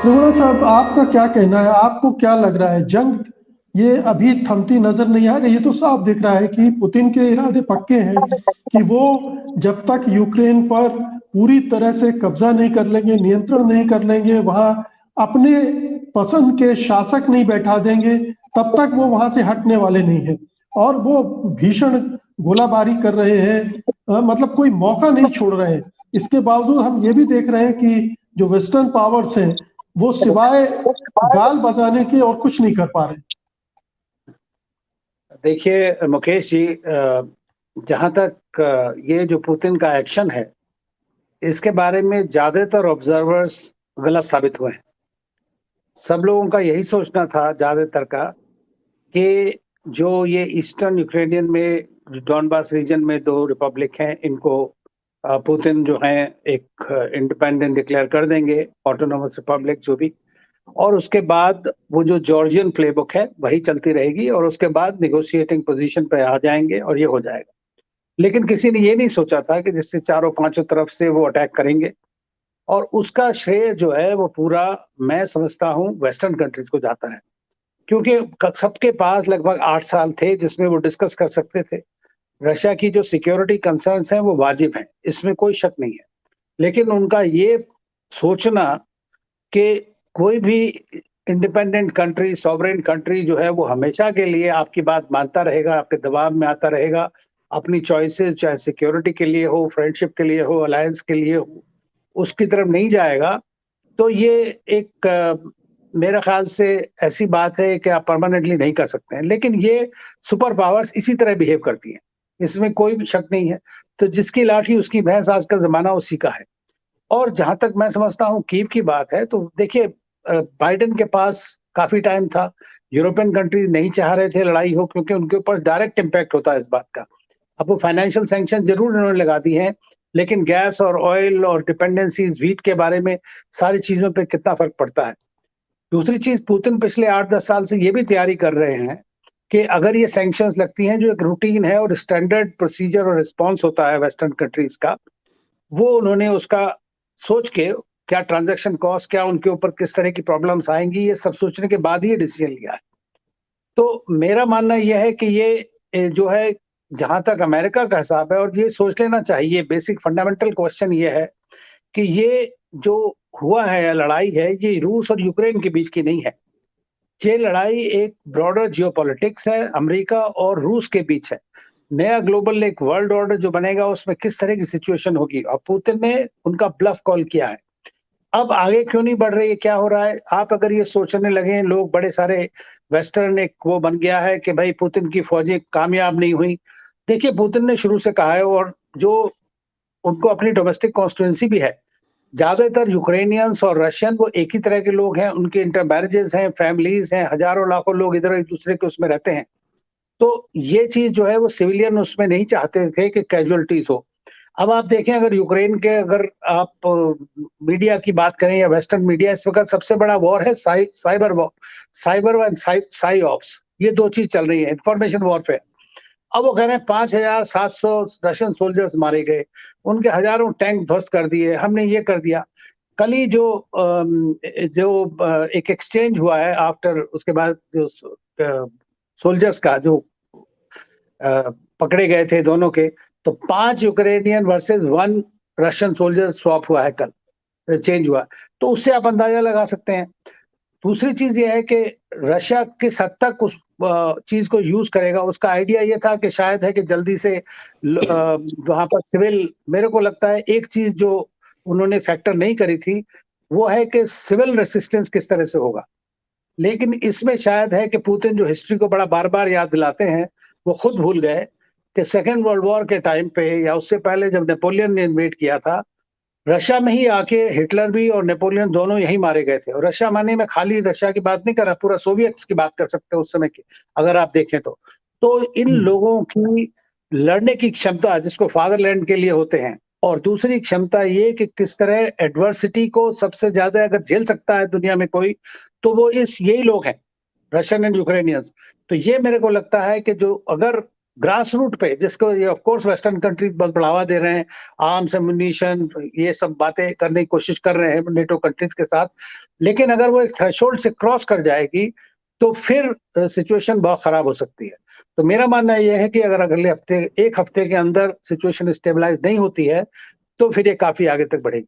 त्रिगुणा साहब, आपका क्या कहना है? आपको क्या लग रहा है, जंग ये अभी थमती नजर नहीं आ रही? ये तो साफ दिख रहा है कि पुतिन के इरादे पक्के हैं कि वो जब तक यूक्रेन पर पूरी तरह से कब्जा नहीं कर लेंगे, नियंत्रण नहीं कर लेंगे, वहां अपने पसंद के शासक नहीं बैठा देंगे, तब तक वो वहां से हटने वाले नहीं है। और वो भीषण गोलाबारी कर रहे हैं, मतलब कोई मौका नहीं छोड़ रहे हैं। इसके बावजूद हम ये भी देख रहे हैं कि जो वेस्टर्न पावर्स हैं वो सिवाय गाल बजाने के और कुछ नहीं कर पा रहे। देखिए मुकेश जी, जहां तक ये जो पुतिन का एक्शन है, इसके बारे में ज्यादातर ऑब्जर्वर्स गलत साबित हुए हैं। सब लोगों का यही सोचना था, ज्यादातर का, कि जो ये ईस्टर्न यूक्रेनियन में डॉनबास रीजन में दो रिपब्लिक हैं, इनको पुतिन जो है एक इंडिपेंडेंट डिक्लेयर कर देंगे, ऑटोनोमस रिपब्लिक जो भी, और उसके बाद वो जो जॉर्जियन प्लेबुक है वही चलती रहेगी, और उसके बाद निगोशिएटिंग पोजीशन पे आ जाएंगे और ये हो जाएगा। लेकिन किसी ने ये नहीं सोचा था कि जिससे चारों पांचों तरफ से वो अटैक करेंगे, और उसका श्रेय जो है वो पूरा, मैं समझता हूँ, वेस्टर्न कंट्रीज को जाता है। क्योंकि सबके पास लगभग 8 साल थे जिसमें वो डिस्कस कर सकते थे। रशिया की जो सिक्योरिटी कंसर्न्स हैं वो वाजिब हैं, इसमें कोई शक नहीं है। लेकिन उनका ये सोचना कि कोई भी इंडिपेंडेंट कंट्री, सॉवरेन कंट्री जो है वो हमेशा के लिए आपकी बात मानता रहेगा, आपके दबाव में आता रहेगा, अपनी चॉइसेस चाहे सिक्योरिटी के लिए हो, फ्रेंडशिप के लिए हो, अलायंस के लिए हो, उसकी तरफ नहीं जाएगा, तो ये एक मेरा ख्याल से ऐसी बात है कि आप परमानेंटली नहीं कर सकते हैं। लेकिन ये सुपर पावर्स इसी तरह बिहेव करती हैं, इसमें कोई भी शक नहीं है। तो जिसकी लाठी उसकी भैंस, आज का जमाना उसी का है। और जहां तक मैं समझता हूँ कीव की बात है, तो देखिए, बाइडेन के पास काफी टाइम था। यूरोपियन कंट्रीज नहीं चाह रहे थे लड़ाई हो, क्योंकि उनके ऊपर डायरेक्ट इम्पैक्ट होता है इस बात का। अब वो फाइनेंशियल सैंक्शन जरूर इन्होंने लगा दी हैं, लेकिन गैस और ऑयल और डिपेंडेंसीज, व्हीट के बारे में सारी चीजों पे कितना फर्क पड़ता है। दूसरी चीज, पुतिन पिछले 8-10 साल से ये भी तैयारी कर रहे हैं कि अगर ये सैंक्शंस लगती हैं, जो एक रूटीन है और स्टैंडर्ड प्रोसीजर और रिस्पॉन्स होता है वेस्टर्न कंट्रीज का, वो उन्होंने उसका सोच के, क्या ट्रांजैक्शन कॉस्ट, क्या उनके ऊपर किस तरह की प्रॉब्लम्स आएंगी, ये सब सोचने के बाद ही ये डिसीजन लिया है। तो मेरा मानना यह है कि ये जो है, जहां तक अमेरिका का हिसाब है, और ये सोच लेना चाहिए, बेसिक फंडामेंटल क्वेश्चन ये है कि ये जो हुआ है, लड़ाई है, ये रूस और यूक्रेन के बीच की नहीं है। ये लड़ाई एक ब्रॉडर जियोपॉलिटिक्स है, अमेरिका और रूस के बीच है। नया ग्लोबल एक वर्ल्ड ऑर्डर जो बनेगा, उसमें किस तरह की सिचुएशन होगी, और पुतिन ने उनका ब्लफ कॉल किया है। अब आगे क्यों नहीं बढ़ रही है, क्या हो रहा है? आप अगर ये सोचने लगे, लोग बड़े सारे वेस्टर्न एक वो बन गया है कि भाई पुतिन की फौजें कामयाब नहीं हुई। देखिए, पुतिन ने शुरू से कहा है, और जो उनको अपनी डोमेस्टिक कॉन्स्टिट्यूंसी भी है, ज्यादातर यूक्रेनियंस और रशियन वो एक ही तरह के लोग हैं, उनके इंटर मैरिजेस हैं, फैमिलीज हैं, हजारों लाखों लोग इधर एक दूसरे के उसमें रहते हैं। तो ये चीज जो है वो सिविलियन उसमें नहीं चाहते थे कि कैजुअलिटीज हो। अब आप देखें, अगर यूक्रेन के, अगर आप मीडिया की बात करें या वेस्टर्न मीडिया, इस वक्त सबसे बड़ा वॉर है cyber war, cyber and Sai ops, ये दो चीज चल रही है, इंफॉर्मेशन वॉरफेयर। अब वो कह रहे हैं 5,700 रशियन सोल्जर्स मारे गए, उनके हजारों टैंक ध्वस्त कर दिए, हमने ये कर दिया। कल ही जो एक एक्सचेंज हुआ है आफ्टर, उसके बाद जो सोल्जर्स का जो पकड़े गए थे दोनों के, तो 5 Ukrainian versus 1 Russian soldier swap हुआ है कल, चेंज हुआ। तो उससे आप अंदाजा लगा सकते हैं। दूसरी चीज ये है कि रशिया किस हद तक उस चीज को यूज करेगा। उसका आइडिया ये था कि शायद है कि जल्दी से वहां पर सिविल, मेरे को लगता है एक चीज जो उन्होंने फैक्टर नहीं करी थी, वो है कि सिविल रेसिस्टेंस किस तरह से होगा। लेकिन इसमें शायद है कि पुतिन जो हिस्ट्री को बड़ा बार बार याद दिलाते हैं, वो खुद भूल गए कि सेकेंड वर्ल्ड वॉर के टाइम पे या उससे पहले जब नेपोलियन ने इन्वेट किया था, रशिया में ही आके हिटलर भी और नेपोलियन दोनों यही मारे गए थे। और रशिया माने मैं खाली रशिया की बात नहीं कर रहा, पूरा सोवियत की बात कर सकते हैं उस समय की, अगर आप देखें तो इन लोगों की लड़ने की क्षमता, जिसको फादरलैंड के लिए होते हैं, और दूसरी क्षमता ये कि किस तरह एडवर्सिटी को सबसे ज्यादा अगर झेल सकता है दुनिया में कोई, तो वो यही लोग हैं, रशियन एंड यूक्रेनियंस। तो ये मेरे को लगता है कि जो अगर ग्रास रूट पे, जिसको ये ऑफ कोर्स वेस्टर्न कंट्रीज बहुत बढ़ावा दे रहे हैं, आर्म्स एम्यूनिशन ये सब बातें करने की कोशिश कर रहे हैं नेटो कंट्रीज के साथ, लेकिन अगर वो एक थ्रेशोल्ड से क्रॉस कर जाएगी तो फिर सिचुएशन बहुत खराब हो सकती है। तो मेरा मानना यह है कि अगर अगले हफ्ते, एक हफ्ते के अंदर सिचुएशन स्टेबलाइज नहीं होती है तो फिर ये काफी आगे तक बढ़ेगी।